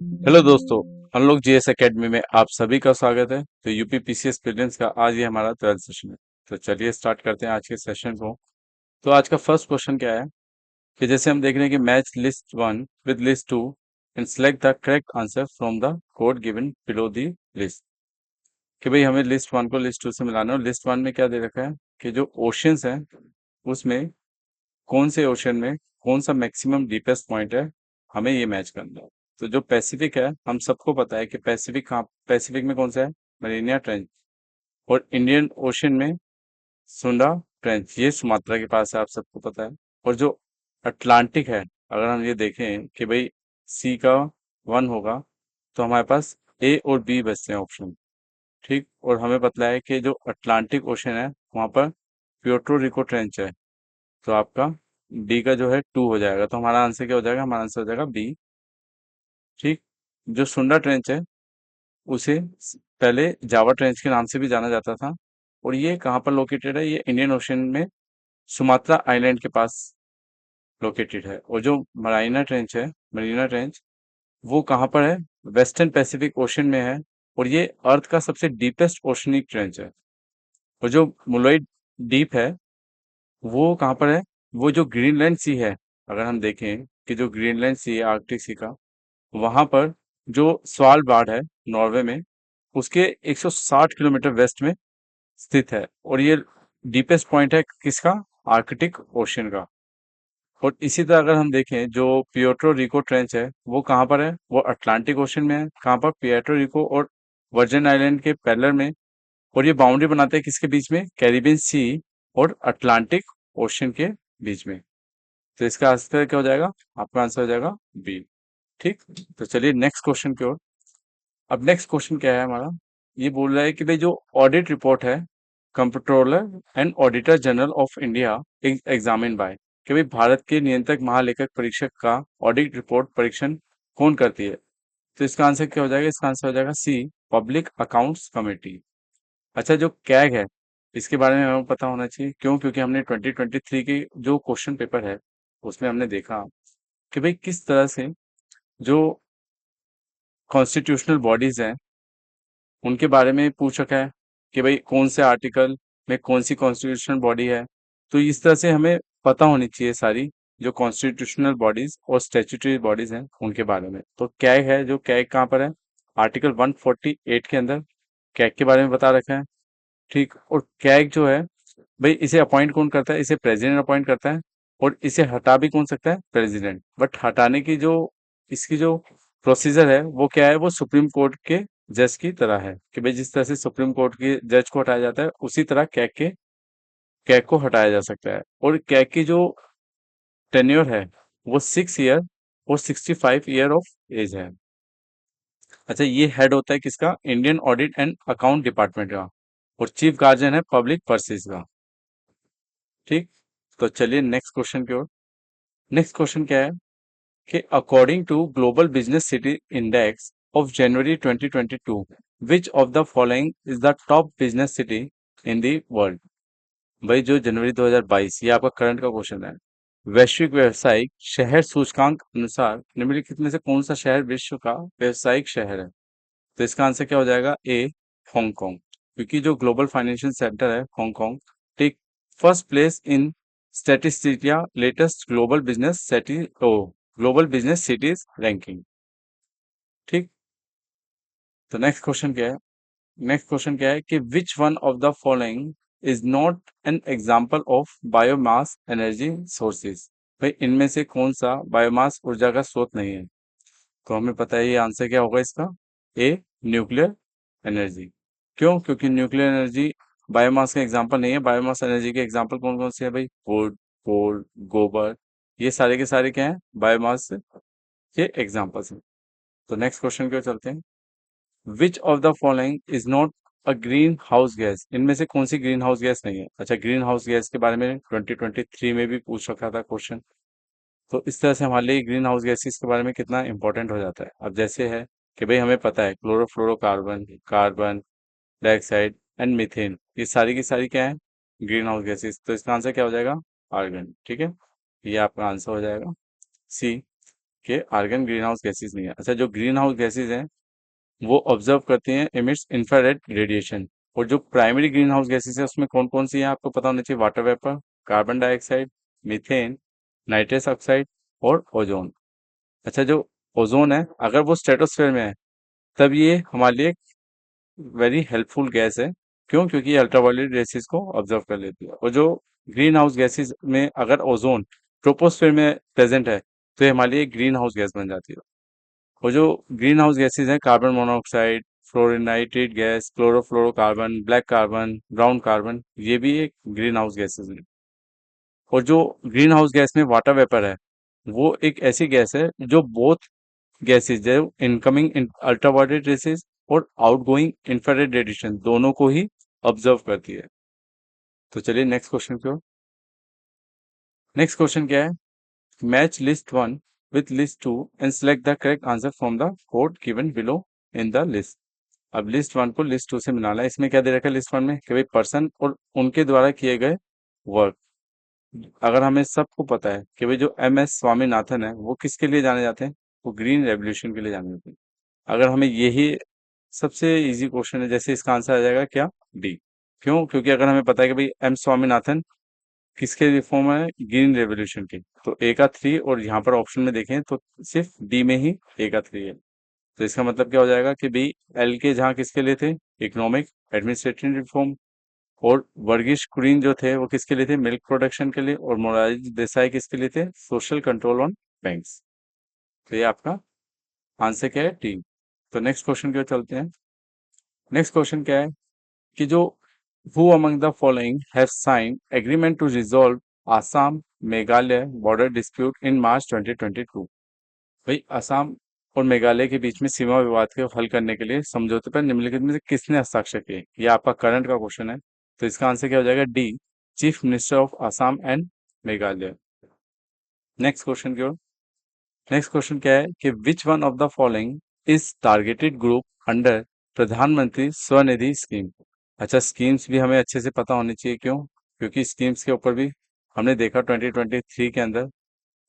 Hello दोस्तों। हम लोग जीएस एकेडमी में आप सभी का स्वागत है। तो यूपी पीसीएस प्रीलिम्स का आज ये हमारा 12th सेशन है। तो चलिए स्टार्ट करते हैं आज के सेशन को। तो आज का फर्स्ट क्वेश्चन क्या है कि जैसे हम देख रहे हैं कि match list one with list two and select the correct answer from the code given below the list. कि भाई हमें लिस्ट वन को लिस्ट टू से मिलाना है। और लिस्ट वन में क्या दे रखा है कि जो ओशियंस हैं उसमें कौन से ओशन में कौन सा मैक्सिमम डीपेस्ट पॉइंट है, हमें ये मैच करना है। तो जो पैसिफिक है, हम सबको पता है कि पैसिफिक कहाँ, पैसिफिक में कौन सा है, मरीनिया ट्रेंच। और इंडियन ओशन में सुंडा ट्रेंच, ये सुमात्रा के पास है, आप सबको पता है। और जो अटलांटिक है, अगर हम ये देखें कि भाई सी का वन होगा तो हमारे पास ए और बी बचते हैं ऑप्शन। ठीक, और हमें पता है कि जो अटलांटिक ओशन है वहां पर प्यूर्टो रिको ट्रेंच है। तो आपका डी का जो है टू हो जाएगा। तो हमारा आंसर क्या हो जाएगा, हमारा आंसर हो जाएगा बी। ठीक, जो सुंडा ट्रेंच है उसे पहले जावा ट्रेंच के नाम से भी जाना जाता था। और ये कहाँ पर लोकेटेड है, ये इंडियन ओशन में सुमात्रा आइलैंड के पास लोकेटेड है। और जो मराइना ट्रेंच है, मरीना ट्रेंच, वो कहाँ पर है, वेस्टर्न पैसिफिक ओशन में है। और ये अर्थ का सबसे डीपेस्ट ओशनिक ट्रेंच है। और जो मुलॉइड डीप है वो कहाँ पर है, वो जो ग्रीनलैंड सी है, अगर हम देखें कि जो ग्रीनलैंड सी है आर्कटिक सी का, वहां पर जो स्वालबार्ड है नॉर्वे में, उसके 160 किलोमीटर वेस्ट में स्थित है। और ये डीपेस्ट पॉइंट है किसका, आर्कटिक ओशन का। और इसी तरह अगर हम देखें जो पियोट्रो रिको ट्रेंच है वो कहाँ पर है, वो अटलांटिक ओशन में है। कहाँ पर, पियोट्रो रिको और वर्जिन आइलैंड के पैरेलल में। और ये बाउंड्री बनाते हैं किसके बीच में, कैरिबियन सी और अटलांटिक ओशन के बीच में। तो इसका आंसर क्या हो जाएगा, आपका आंसर हो जाएगा बी। ठीक, तो चलिए नेक्स्ट क्वेश्चन की ओर। अब नेक्स्ट क्वेश्चन क्या है हमारा, ये बोल रहा है कि भाई जो ऑडिट रिपोर्ट है, comptroller and auditor general of India examine by, कि भाई भारत के नियंत्रक महालेखक परीक्षक का ऑडिट रिपोर्ट परीक्षण कौन करती है। तो इसका आंसर क्या हो जाएगा, इसका आंसर हो जाएगा सी, पब्लिक अकाउंट्स कमेटी। अच्छा, जो कैग है इसके बारे में हमें पता होना चाहिए। क्यों, क्योंकि हमने 2023 के जो क्वेश्चन पेपर है उसमें हमने देखा कि भाई किस तरह से जो कॉन्स्टिट्यूशनल बॉडीज हैं उनके बारे में पूछ रखा है कि भाई कौन से आर्टिकल में कौन सी कॉन्स्टिट्यूशनल बॉडी है। तो इस तरह से हमें पता होनी चाहिए सारी जो कॉन्स्टिट्यूशनल बॉडीज और स्टैट्यूटरी बॉडीज हैं उनके बारे में। तो कैग है, जो कैग कहाँ पर है, आर्टिकल 148 के अंदर कैग के बारे में बता रखा है। ठीक, और कैग जो है भाई इसे अपॉइंट कौन करता है, इसे प्रेसिडेंट अपॉइंट करता है। और इसे हटा भी कौन सकता है, प्रेसिडेंट। बट हटाने की जो इसकी जो प्रोसीजर है वो क्या है, वो सुप्रीम कोर्ट के जज की तरह है कि भाई जिस तरह से सुप्रीम कोर्ट के जज को हटाया जाता है उसी तरह कैग को हटाया जा सकता है। और कैग की जो टेन्योर है वो 6 ईयर और 65 ईयर ऑफ एज है। अच्छा, ये हेड होता है किसका, Indian audit and account department का। और चीफ गार्जियन है पब्लिक पर्सेस का। ठीक, तो चलिए नेक्स्ट क्वेश्चन की ओर। नेक्स्ट क्वेश्चन क्या है कि according to global business city index of January 2022, which of the following is the top business city in the world. भाई जो जनवरी 2022, ये आपका करंट का क्वेश्चन है। वैश्विक व्यावसायिक शहर सूचकांक अनुसार निम्नलिखित में से कौन सा शहर विश्व का व्यावसायिक शहर है। तो इसका आंसर क्या हो जाएगा, ए, हांगकांग। क्योंकि जो ग्लोबल फाइनेंशियल सेंटर है Hong Kong take first place in स्टैटिस्टिकिया latest global business cities ranking. ठीक, तो नेक्स्ट क्वेश्चन क्या है, नेक्स्ट क्वेश्चन क्या है कि which one of the following is not an example of biomass energy sources. भाई इनमें से कौन सा बायोमास ऊर्जा का स्रोत नहीं है। तो हमें पता है ये आंसर क्या होगा इसका, ए, न्यूक्लियर एनर्जी। क्यों, क्योंकि न्यूक्लियर एनर्जी बायोमास का एग्जांपल नहीं है। बायोमास एनर्जी के एग्जांपल कौन कौन से है भाई, वुड, कोल, गोबर, ये सारे के सारे क्या हैं, बायोमास के एग्जांपल्स हैं। तो नेक्स्ट क्वेश्चन की ओर चलते हैं। विच of the following is not a green house gas, इनमें से कौन सी ग्रीन हाउस गैस नहीं है। अच्छा, ग्रीन हाउस गैस के बारे में 2023 में भी पूछ रखा था क्वेश्चन। तो इस तरह से हमारे लिए ग्रीन हाउस गैसेस के बारे में कितना इंपॉर्टेंट हो जाता है। अब जैसे है कि भाई हमें पता है chlorofluorocarbon, carbon dioxide and methane, ये सारी की सारी क्या है, ग्रीन हाउस गैसेस। तो इसका आंसर क्या हो जाएगा, आर्गन। ठीक है, ये आपका आंसर हो जाएगा सी। कि आर्गन ग्रीन हाउस गैसेज नहीं है। अच्छा, जो ग्रीन हाउस गैसेज हैं वो ऑब्जर्व करती हैं एमिट्स इंफ्रारेड रेडिएशन। और जो प्राइमरी ग्रीन हाउस गैसेज है उसमें कौन कौन सी हैं आपको पता होना चाहिए। Water vapour, carbon dioxide, methane, nitrous oxide और ओजोन। अच्छा, जो ओजोन है अगर वो स्ट्रेटोस्फेयर में है तब ये हमारे लिए वेरी हेल्पफुल गैस है। क्यों? क्योंकि ये अल्ट्रावायलेट रेसेस को ऑब्जर्व कर लेती है। और जो ग्रीन हाउस गैसेस में अगर ओजोन ट्रोपोस्फेयर में प्रेजेंट है तो ये हमारे लिए ग्रीन हाउस गैस बन जाती है। और जो ग्रीन हाउस गैसेज हैं carbon monoxide, fluorinated gas, chlorofluorocarbon, black carbon, brown carbon, ये भी एक ग्रीन हाउस गैसेज हैं। और जो ग्रीन हाउस गैस में वाटर वेपर है वो एक ऐसी गैस है जो बोथ गैसेज जो इनकमिंग अल्ट्रावायलेट रेसेस और आउटगोइंग इंफ्रारेड रेडिएशन दोनों को ही ऑब्जर्व करती है। तो चलिए नेक्स्ट क्वेश्चन की ओर। नेक्स्ट क्वेश्चन क्या है? Match list one with list two and select the correct answer from the code given below in the list. अब लिस्ट वन को लिस्ट टू से मिलाना है। इसमें क्या दे रखा है लिस्ट वन में कि भाई पर्सन और उनके द्वारा किए गए वर्क। अगर हमें सबको पता है कि भाई जो MS स्वामीनाथन है वो किसके लिए जाने जाते हैं, वो ग्रीन रेवोल्यूशन के लिए जाने जाते हैं। अगर हमें यही सबसे इजी क्वेश्चन है, जैसे इसका आंसर आ जाएगा क्या? डी। क्यों? क्योंकि अगर हमें पता है कि भाई M स्वामीनाथन किसके रिफॉर्म है, ग्रीन रेवोल्यूशन की, तो ए का 3 और यहाँ पर ऑप्शन में देखें तो सिर्फ डी में ही ए का 3 है। तो इसका मतलब क्या हो जाएगा कि भाई एल के जहाँ किसके लिए थे, इकोनॉमिक एडमिनिस्ट्रेटिव रिफॉर्म, और वर्गीश कुरियन जो थे वो किसके लिए थे, मिल्क प्रोडक्शन के लिए, और मोरारजी देसाई किसके लिए थे, सोशल कंट्रोल ऑन बैंक्स। तो ये आपका आंसर क्या है? टी। तो नेक्स्ट क्वेश्चन की ओर चलते हैं। नेक्स्ट क्वेश्चन क्या है कि जो who among the following have sign agreement to resolve Assam Meghalaya border dispute in March 2022। भाई असम और मेघालय के बीच में सीमा विवाद को हल करने के लिए समझौते पर निम्नलिखित में से किसने हस्ताक्षर किए? ये आपका करंट का क्वेश्चन है। तो इसका आंसर क्या हो जाएगा? D, chief minister of Assam and Meghalaya. Next question की ओर। नेक्स्ट क्वेश्चन क्या है कि which one of the following is targeted group under प्रधानमंत्री स्वनिधि स्कीम। अच्छा, स्कीम्स भी हमें अच्छे से पता होनी चाहिए। क्यों? क्योंकि स्कीम्स के ऊपर भी हमने देखा 2023 के अंदर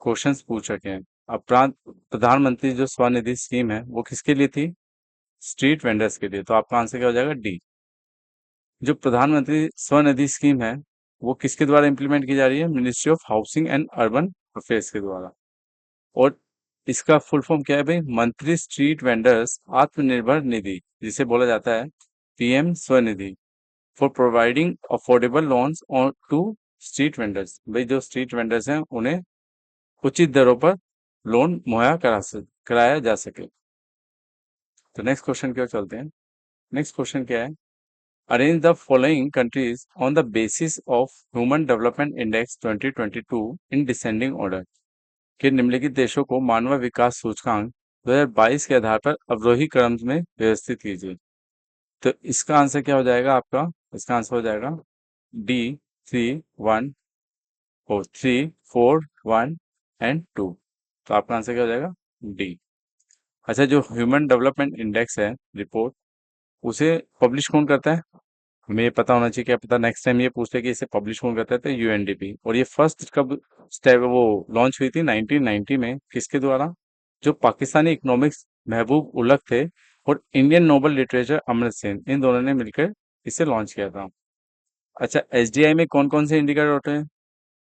क्वेश्चंस पूछ रखे हैं। अब प्रधानमंत्री जो स्वनिधि स्कीम है वो किसके लिए थी? स्ट्रीट वेंडर्स के लिए। तो आपका आंसर क्या हो जाएगा? डी। जो प्रधानमंत्री स्वनिधि स्कीम है वो किसके द्वारा इंप्लीमेंट की जा रही है? Ministry of housing and urban affairs के द्वारा। और इसका फुल फॉर्म क्या है भाई? मंत्री स्ट्रीट वेंडर्स आत्मनिर्भर निधि, जिसे बोला जाता है PM Svanidhi, for providing affordable loans on to street vendors. भाई जो स्ट्रीट वेंडर्स हैं उन्हें उचित दरों पर लोन मुहैया कराया जा सके। तो नेक्स्ट क्वेश्चन की ओर चलते हैं। नेक्स्ट क्वेश्चन क्या है? Arrange the following countries on the basis of human development index 2022 in descending order. कि निम्नलिखित देशों को मानव विकास सूचकांक 2022 के आधार पर अवरोही क्रम में व्यवस्थित कीजिए। तो इसका आंसर क्या हो जाएगा आपका? इसका आंसर हो जाएगा डी, 3, 1 और 3, 4, 1 एंड 2। तो आपका आंसर क्या हो जाएगा? डी। अच्छा, जो ह्यूमन डेवलपमेंट इंडेक्स है रिपोर्ट, उसे पब्लिश कौन करता है? हमें ये पता होना चाहिए। क्या पता नेक्स्ट टाइम ये पूछते कि इसे पब्लिश कौन करता है? तो UNDP। और ये फर्स्ट कब स्टेप वो लॉन्च हुई थी? 1990 में। किसके द्वारा? जो पाकिस्तानी इकोनॉमिक्स महबूब उलक थे और इंडियन नोबल लिटरेचर अमृत सेन, इन दोनों ने मिलकर इसे लॉन्च किया था। अच्छा, SDI में कौन कौन से इंडिकेटर होते हैं?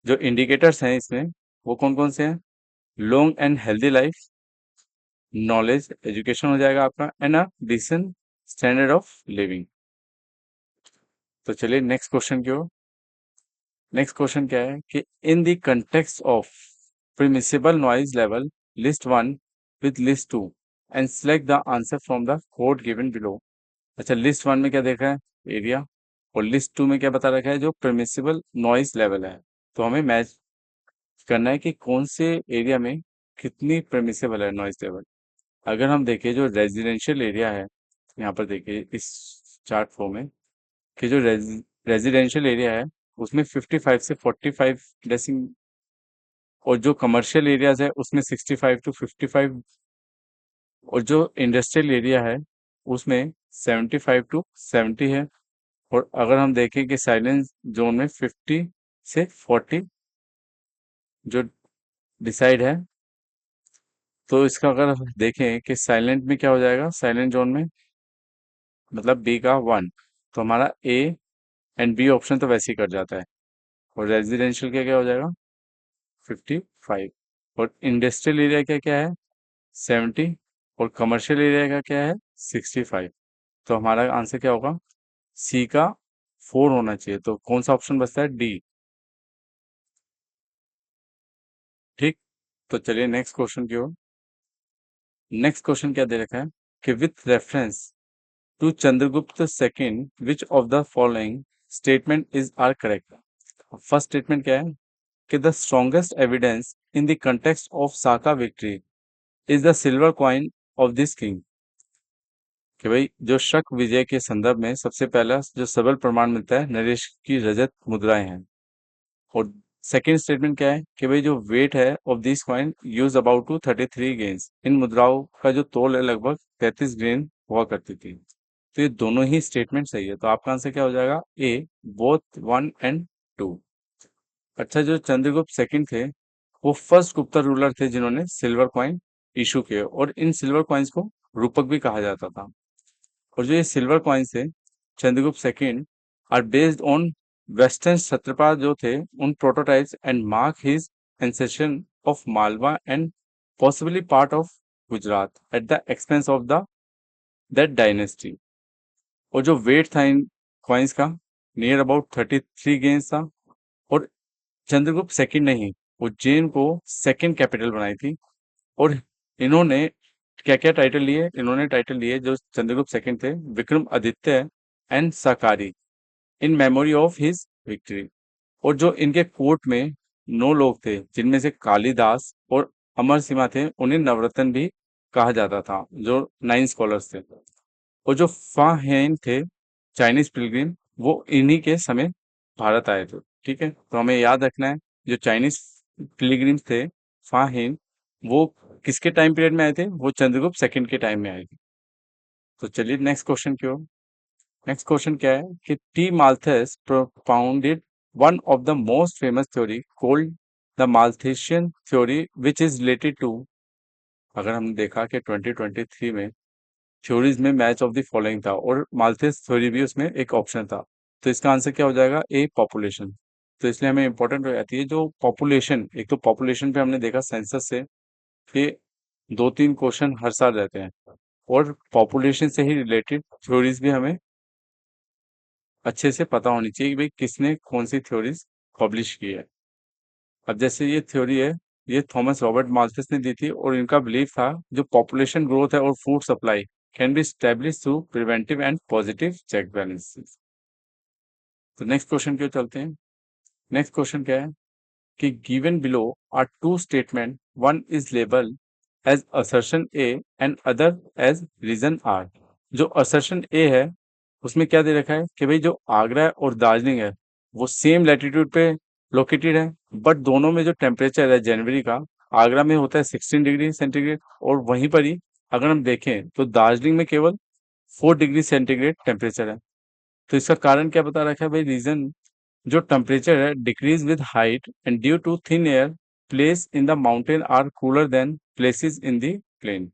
जो इंडिकेटर्स हैं इसमें वो कौन कौन से हैं? Long and healthy life, knowledge education हो जाएगा आपका, and a decent standard of living. तो चलिए नेक्स्ट क्वेश्चन की ओर। नेक्स्ट क्वेश्चन क्या है कि इन the context of permissible noise level, list 1 with list 2 and select the answer from the code given below। अच्छा, लिस्ट वन में क्या देखा है? एरिया। और लिस्ट टू में क्या बता रखा है? जो परमिसिबल नॉइज लेवल है। तो हमें मैच करना है कि कौन से एरिया में कितनी परमिसिबल है नॉइज लेवल। अगर हम देखें जो रेजिडेंशियल एरिया है, यहाँ पर देखिए इस चार्ट फॉर्म में कि जो रेजिडेंशियल एरिया है उसमें 55 से 45 डेसिम, और जो कमर्शियल एरियाज है उसमें 65 to 55, और जो इंडस्ट्रियल एरिया है उसमें 75 to 70 है। और अगर हम देखें कि साइलेंस जोन में 50 से 40 जो डिसाइड है तो इसका अगर हम देखें कि साइलेंट में क्या हो जाएगा, साइलेंट जोन में मतलब बी का 1, तो हमारा ए एंड बी ऑप्शन तो वैसे ही कट जाता है। और रेजिडेंशियल का क्या हो जाएगा 55, और इंडस्ट्रियल एरिया क्या क्या है 70, और कमर्शियल एरिया का क्या है 65। तो हमारा आंसर क्या होगा, सी का 4 होना चाहिए। तो कौन सा ऑप्शन बचता है, डी। ठीक। तो चलिए नेक्स्ट क्वेश्चन की ओर। नेक्स्ट क्वेश्चन क्या दे रखा है कि with reference to Chandragupta second which of the following statement is are correct. First statement क्या है कि the strongest evidence in the context of Saka victory is the silver coin of this king. कि भाई जो शक विजय के संदर्भ में सबसे पहला जो सबल प्रमाण मिलता है नरेश की रजत मुद्राएं हैं। और सेकंड स्टेटमेंट क्या है कि भाई जो वेट है of this coin use about to 33 grains, इन मुद्राओं का जो तोल है लगभग 33 ग्रेन हुआ करती थी। तो ये दोनों ही स्टेटमेंट सही है, तो आपका आंसर क्या हो जाएगा, ए बोथ 1 एंड 2। अच्छा, जो चंद्रगुप्त सेकंड थे वो फर्स्ट गुप्ता रूलर थे जिन्होंने सिल्वर कॉइन इशू किए, और इन सिल्वर कॉइन्स को रूपक भी कहा जाता था। और जो ये सिल्वर कॉइन्स थे Chandragupta second are based on western Kshatrapa जो थे उन prototypes and mark his accession of Malwa and possibly part of Gujarat at the expense of the that dynasty. और जो वेट था इन कॉइन्स का नियर अबाउट 33 गेंस था। और चंद्रगुप्त सेकंड ने ही उज्जैन को सेकंड कैपिटल बनाई थी। और इन्होंने क्या क्या टाइटल लिए, इन्होंने टाइटल लिए जो चंद्रगुप्त सेकंड थे, Vikramaditya and Shakari, in memory of his victory. और जो इनके कोर्ट में 9 लोग थे जिनमें से कालिदास और अमर सिम्हा थे, उन्हें नवरत्न भी कहा जाता था, जो 9 स्कॉलर्स थे। और जो फा हेन थे चाइनीज पिलग्रिम, वो इन्हीं के समय भारत आए थे। ठीक है, तो हमें याद रखना है जो चाइनीज पिलग्रिम्स थे फा हेन, वो किसके टाइम पीरियड में आए थे, वो चंद्रगुप्त सेकंड के टाइम में आए थे। तो चलिए नेक्स्ट क्वेश्चन की ओर। नेक्स्ट क्वेश्चन क्या है कि T Malthus propounded one of the most famous theory called the Malthusian theory which is related to। अगर हमने देखा कि 2023 में थ्योरीज में मैच ऑफ द फॉलोइंग था और माल्थस थ्योरी भी उसमें एक ऑप्शन था, तो इसका आंसर क्या हो जाएगा, ए पॉपुलेशन। तो इसलिए हमें इंपॉर्टेंट हो जाती है जो पॉपुलेशन, एक तो पॉपुलेशन पे हमने देखा सेंसस से कि 2-3 क्वेश्चन हर साल रहते हैं, और पॉपुलेशन से ही रिलेटेड थ्योरीज भी हमें अच्छे से पता होनी चाहिए कि भाई किसने कौन सी थ्योरीज पब्लिश की है। अब जैसे ये थ्योरी है, ये थॉमस रॉबर्ट माल्थस ने दी थी, और इनका बिलीफ था जो पॉपुलेशन ग्रोथ है और food supply can be establish through preventive and positive check balances. तो नेक्स्ट क्वेश्चन क्यों चलते हैं। नेक्स्ट क्वेश्चन क्या है कि given below are two statement, one is label as assertion A and other as reason R. जो assertion A है उसमें क्या दे रखा है कि भाई जो आगरा और दार्जिलिंग है वो सेम लैटिट्यूड पे लोकेटेड है, बट दोनों में जो टेम्परेचर है जनवरी का, आगरा में होता है 16 डिग्री सेंटीग्रेड, और वहीं पर ही अगर हम देखें तो दार्जिलिंग में केवल 4 डिग्री सेंटीग्रेड टेम्परेचर है। तो इसका कारण क्या बता रखा है भाई, रीजन जो टेम्परेचर है decrease with height and due to thin air place in the mountain are cooler than places in the plain.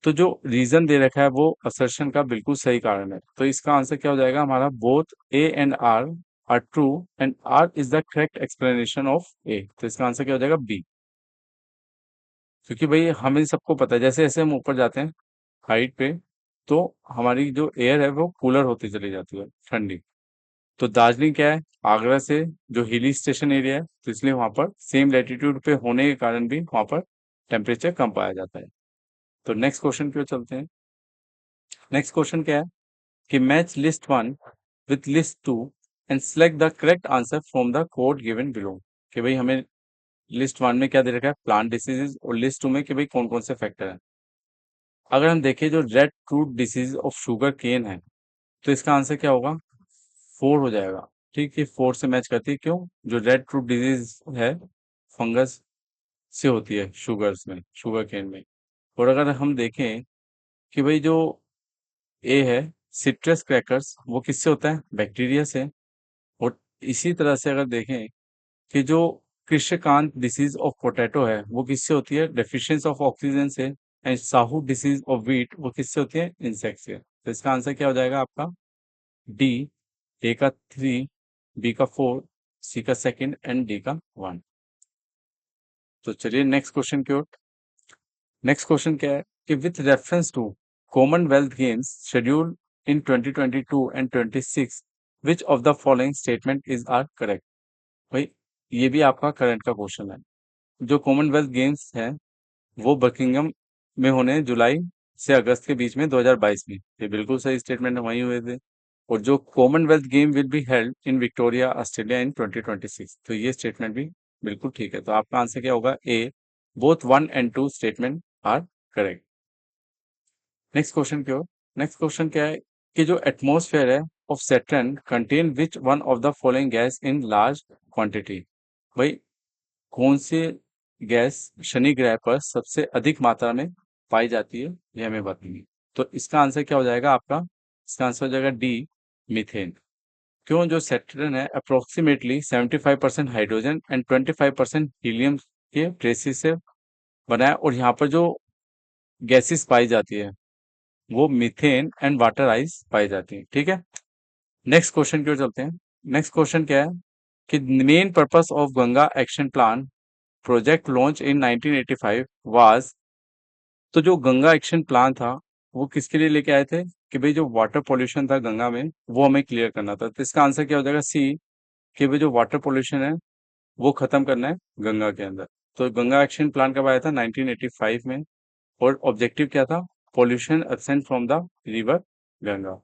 तो जो रीजन दे रखा है वो असर्शन का बिल्कुल सही कारण है, तो इसका आंसर क्या हो जाएगा हमारा, both A and R true and R is the correct explanation of A. तो इसका आंसर क्या हो जाएगा, बी। क्योंकि भाई हमें सबको पता है जैसे जैसे हम ऊपर जाते हैं हाइट पे, तो हमारी जो एयर है वो कूलर होती चली जाती है, ठंडी। तो दार्जिलिंग क्या है, आगरा से जो हिली स्टेशन एरिया है, तो इसलिए वहां पर सेम लैटिट्यूड पे होने के कारण भी वहां पर टेम्परेचर कम पाया जाता है। तो नेक्स्ट क्वेश्चन पे चलते हैं। नेक्स्ट क्वेश्चन क्या है कि match list one with list two and select the correct answer from the code given below. कि भाई हमें लिस्ट वन में क्या दे रखा है, प्लांट डिसीजेज, और लिस्ट टू में कि भाई कौन कौन से फैक्टर हैं। अगर हम देखें जो red fruit disease of sugarcane है, तो इसका आंसर क्या होगा, 4 हो जाएगा। ठीक है, 4 से मैच करती है, क्यों, जो रेड फ्रूट डिजीज है फंगस से होती है शुगर्स में, शुगर केन में। और अगर हम देखें कि भाई जो ए है सिट्रस क्रैकर्स, वो किससे होता है, बैक्टीरिया से। और इसी तरह से अगर देखें कि जो कृष्णकांत डिसीज ऑफ पोटैटो है वो किससे होती है? डेफिशिएंसी ऑफ ऑक्सीजन से। And Sahu disease of wheat वो किससे होती है? इंसेक्ट से। तो इसका आंसर क्या हो जाएगा आपका? डी। ए का 3, बी का 4, सी का 2 एंड डी का 1। तो चलिए नेक्स्ट क्वेश्चन की ओर। नेक्स्ट क्वेश्चन क्या है कि with reference to Commonwealth Games schedule in 2022 and 26 which of the following statement is are correct? भाई ये भी आपका करंट का क्वेश्चन है। जो कॉमनवेल्थ गेम्स है वो बर्मिंघम में होने जुलाई से अगस्त के बीच में 2022 में, ये बिल्कुल सही स्टेटमेंट है, वहीं हुए थे। और जो Commonwealth game will be held in Victoria Australia in 2026, तो ये स्टेटमेंट भी बिल्कुल ठीक है। तो आपका आंसर क्या होगा? A. Both 1 and 2 statement are correct. Next question की ओर। नेक्स्ट क्वेश्चन क्या है कि जो एटमॉस्फेयर है of Saturn contain which one of the following gas in large quantity? भाई कौन सी गैस शनि ग्रह पर सबसे अधिक मात्रा में पाई जाती है, ये हमें बताएंगे। तो इसका आंसर क्या हो जाएगा आपका? इसका आंसर हो जाएगा डी, मीथेन। क्यों? जो सैटर्न है अप्रोक्सीमेटली 75% हाइड्रोजन एंड 25% हीलियम के ट्रेसिस से बना है, और यहाँ पर जो गैसेस पाई जाती है वो मीथेन एंड वाटर आइस पाई जाती है। ठीक है, नेक्स्ट क्वेश्चन की ओर चलते हैं। नेक्स्ट क्वेश्चन क्या है कि main purpose of Ganga action plan project launch in 1985 was. तो जो गंगा एक्शन प्लान था वो किसके लिए लेके आए थे? कि भाई जो वाटर पोल्यूशन था गंगा में वो हमें क्लियर करना था। तो इसका आंसर क्या हो जाएगा? सी, कि भाई जो वाटर पोल्यूशन है वो खत्म करना है गंगा के अंदर। तो गंगा एक्शन प्लान कब आया था? 1985 में। और ऑब्जेक्टिव क्या था? Pollution absent from the river Ganga.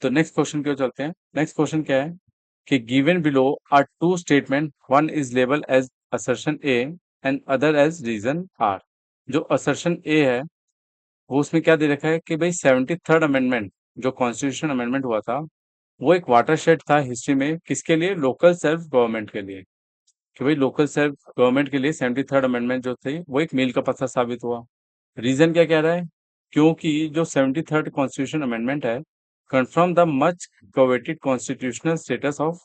तो नेक्स्ट क्वेश्चन की ओर चलते हैं। नेक्स्ट क्वेश्चन क्या है कि given below are two statement, one is label as assertion A and other as reason R. जो असर्शन ए है वो उसमें क्या दे रखा है कि भाई 73rd अमेंडमेंट, जो कॉन्स्टिट्यूशन अमेंडमेंट हुआ था, वो एक वाटरशेड था हिस्ट्री में। किसके लिए? लोकल सेल्फ गवर्नमेंट के लिए। कि भाई लोकल सेल्फ गवर्नमेंट के लिए 73rd अमेंडमेंट जो थी वो एक मील का पत्थर साबित हुआ। रीजन क्या कह रहा है? क्योंकि जो 73rd कॉन्स्टिट्यूशन अमेंडमेंट है confirm the much coveted constitutional status of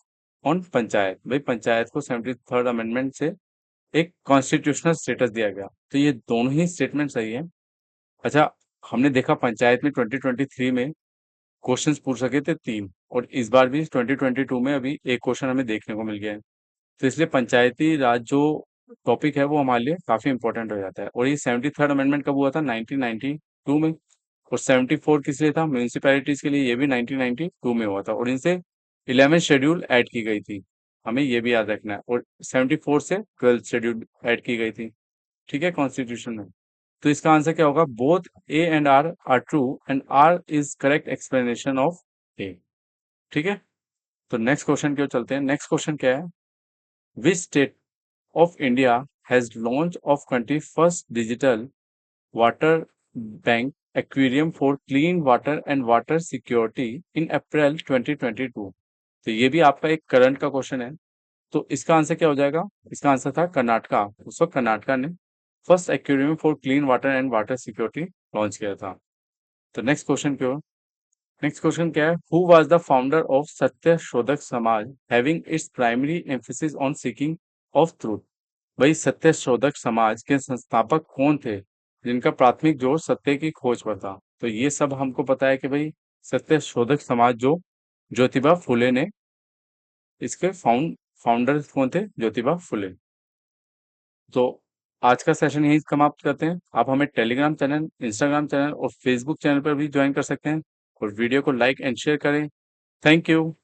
on panchayat. भाई पंचायत को 73rd अमेंडमेंट से एक कॉन्स्टिट्यूशनल स्टेटस दिया गया। तो ये दोनों ही स्टेटमेंट सही है। अच्छा, हमने देखा पंचायत में 2023 में क्वेश्चंस पूछ सके थे 3, और इस बार भी 2022 में अभी एक क्वेश्चन हमें देखने को मिल गया है। तो इसलिए पंचायती राज जो टॉपिक है वो हमारे लिए काफी इंपॉर्टेंट हो जाता है। और ये 73rd अमेंडमेंट कब हुआ था? 1992 में। और 74 किस लिए था? म्यूनिसिपैलिटीज के लिए, ये भी 1992 में हुआ था। और इनसे 11 शेड्यूल ऐड की गई थी, हमें ये भी याद रखना है। और 74 से 12 शेड्यूल ऐड की गई थी, ठीक है, कॉन्स्टिट्यूशन में। तो इसका आंसर क्या होगा? Both A and R true and R is correct explanation of A. ठीक है, तो नेक्स्ट क्वेश्चन की ओर चलते हैं। नेक्स्ट क्वेश्चन क्या है? Which state of India has launched of 21st digital water bank aquarium for clean water and water security in April 2022। तो ये भी आपका एक करंट का क्वेश्चन है। तो इसका आंसर क्या हो जाएगा? इसका आंसर था कर्नाटका। उस वक्त कर्नाटका ने first aquarium for clean water and water security launch किया था। तो नेक्स्ट क्वेश्चन की ओर। नेक्स्ट क्वेश्चन क्या है? Who was the founder of सत्य शोधक समाज having its primary emphasis on seeking of truth? भाई सत्य शोधक समाज के संस्थापक कौन थे जिनका प्राथमिक जोर सत्य की खोज पर था? तो ये सब हमको पता है कि भाई सत्य शोधक समाज जो ज्योतिबा फुले ने, इसके फाउंडर कौन थे? ज्योतिबा फुले। तो आज का सेशन यही समाप्त करते हैं। आप हमें टेलीग्राम चैनल, इंस्टाग्राम चैनल और फेसबुक चैनल पर भी ज्वाइन कर सकते हैं, और वीडियो को लाइक एंड शेयर करें। Thank you.